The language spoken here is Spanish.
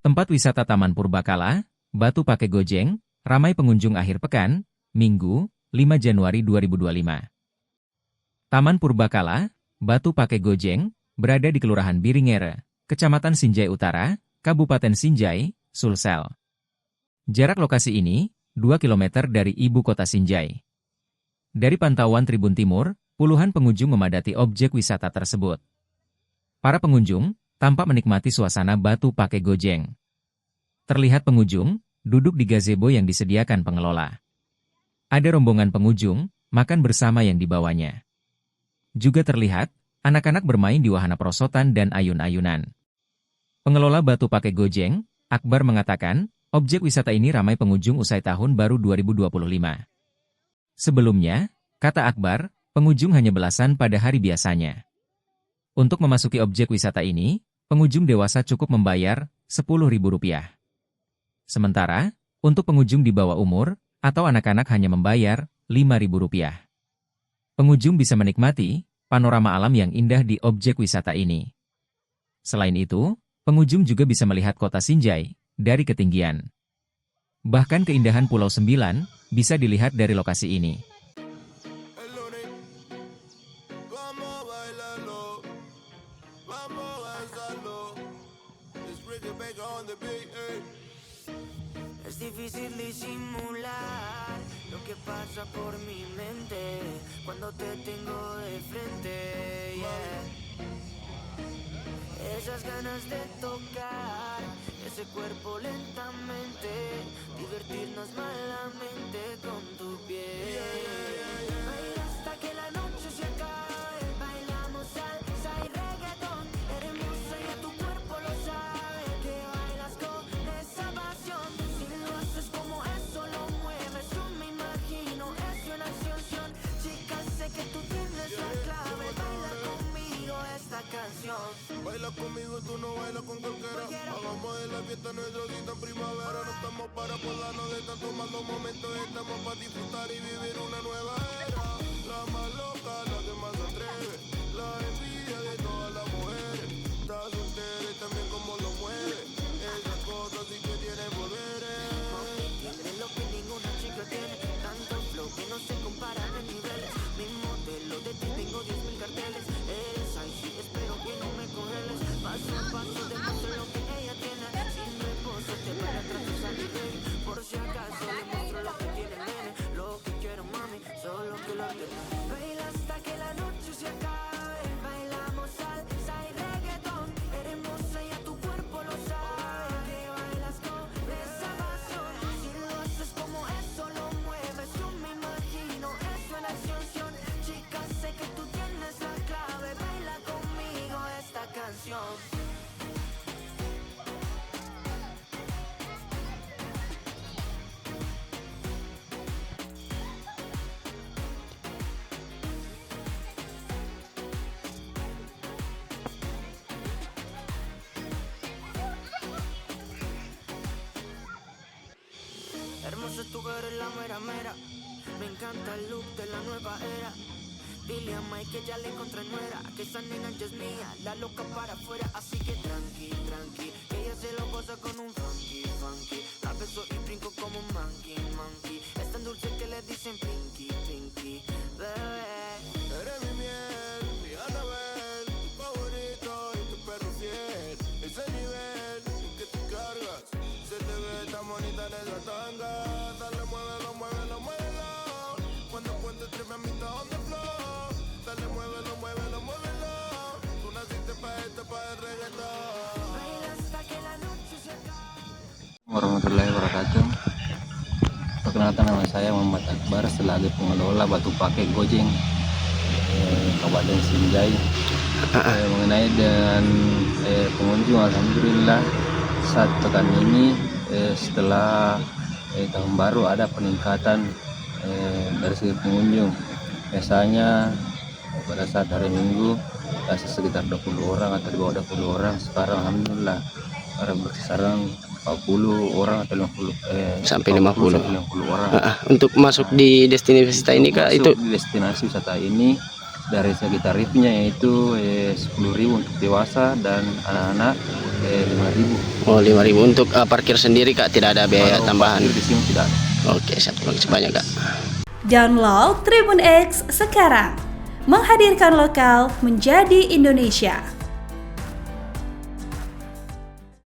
Tempat wisata Taman Purbakala, Batu Pake Gojeng, ramai pengunjung akhir pekan, Minggu, 5 Januari 2025. Taman Purbakala, Batu Pake Gojeng, berada di Kelurahan Biringere, Kecamatan Sinjai Utara, Kabupaten Sinjai, Sulsel. Jarak lokasi ini, 2 km dari ibu kota Sinjai. Dari pantauan Tribun Timur, puluhan pengunjung memadati objek wisata tersebut. Para pengunjung tampak menikmati suasana Batu Pake Gojeng. Terlihat pengunjung duduk di gazebo yang disediakan pengelola. Ada rombongan pengunjung makan bersama yang dibawanya. Juga terlihat anak-anak bermain di wahana perosotan dan ayun-ayunan. Pengelola Batu Pake Gojeng, Akbar mengatakan, objek wisata ini ramai pengunjung usai tahun baru 2025. Sebelumnya, kata Akbar, pengunjung hanya belasan pada hari biasanya. Untuk memasuki objek wisata ini, pengunjung dewasa cukup membayar Rp10.000. Sementara, untuk pengunjung di bawah umur, atau anak-anak hanya membayar Rp5.000. Pengunjung bisa menikmati panorama alam yang indah di objek wisata ini. Selain itu, pengunjung juga bisa melihat kota Sinjai dari ketinggian. Bahkan keindahan Pulau Sembilan bisa dilihat dari lokasi ini. Es difícil disimular lo que pasa por mi mente cuando te tengo de frente, yeah. Esas ganas de tocar ese cuerpo lentamente, divertirnos malamente con tu piel. Baila hasta que la noche se acabe, bailamos salsa y reggaetón, hermosa y tu cuerpo lo sabe, que bailas con esa pasión. Si lo haces como eso lo mueves, yo me imagino es una excepción. Chica, sé que tú tienes la clave, baila conmigo esta canción. Baila conmigo, tú no bailas con cualquiera. Hagamos de la fiesta nuestra cita en primavera. No estamos para acordarnos de estar tomando momentos. Estamos para disfrutar y vivir una nueva era. La más loca, la que más se atreve. La envidia de todas las mujeres. Está soltera y también como lo mueve. Esas cosas sí que tienen poderes. Tienes lo que ninguna chica tiene, tanto flow que no se comparan en niveles. Mi modelo de ti tengo 10.000 carteles. Eres ahí, sí, espero que no me congeles. Paso a paso demuestro lo que ella tiene. Sin reposo te van a tratar de baby. Por si acaso le muestro lo que tiene el nene. Lo que quiero mami, solo que lo tiene. Baila hasta que la noche se acabe. Bailamos salsa y reggaetón, hermosa y a tu cuerpo lo sabe, que bailas con esa pasión. Si lo haces como eso lo mueves, yo me imagino es una excepción. Chica, sé que tú tienes la clave, baila conmigo esta canción. Hermoso tu eres la mera mera. Me encanta el look de la nueva era. Dile a Mike que ya le encontré nuera, que esa nena ya es mía, la loca para afuera. Así que tranqui, tranqui, que ella se lo goza con un funky, funky. La beso y brinco como un monkey, monkey. Es tan dulce que le dicen pinky, pinky. Bebé, Eres mi miel, mi Anabel, tu favorito y tu perro fiel. Ese nivel que tú cargas, se te ve tan bonita en esa tanga. Dale, muévelo, muévelo, muévelo. Cuando cuentes tres me on the floor. Dale, muévelo, muévelo, muévelo. Tú naciste pa' esto, pa' el reggaetón. baila hasta que la noche se acabe. Warahmatullahi wabarakatuh. Perkenalkan, nama saya Muhammad Akbar selaku pengelola Batu Pake Gojeng Kabupaten Sinjai. Mengenai dengan pengunjung, alhamdulillah saat pekan ini setelah tahun baru ada peningkatan dari segi pengunjung. Biasanya pada saat hari Minggu sekitar 20 orang atau di bawah 20 orang. Sekarang alhamdulillah berkisaran 40 orang atau 50 sampai 50 orang. Untuk masuk di destinasi wisata ini Kak, itu di destinasi wisata ini Dari segi tarifnya yaitu 10.000 untuk dewasa dan anak-anak 5.000. Oh, 5.000 untuk parkir sendiri Kak, tidak ada biaya Kalau tambahan. parkir di sini tidak ada. Oke, siap, makasih banyak Kak. Download Tribun X sekarang. Menghadirkan lokal menjadi Indonesia.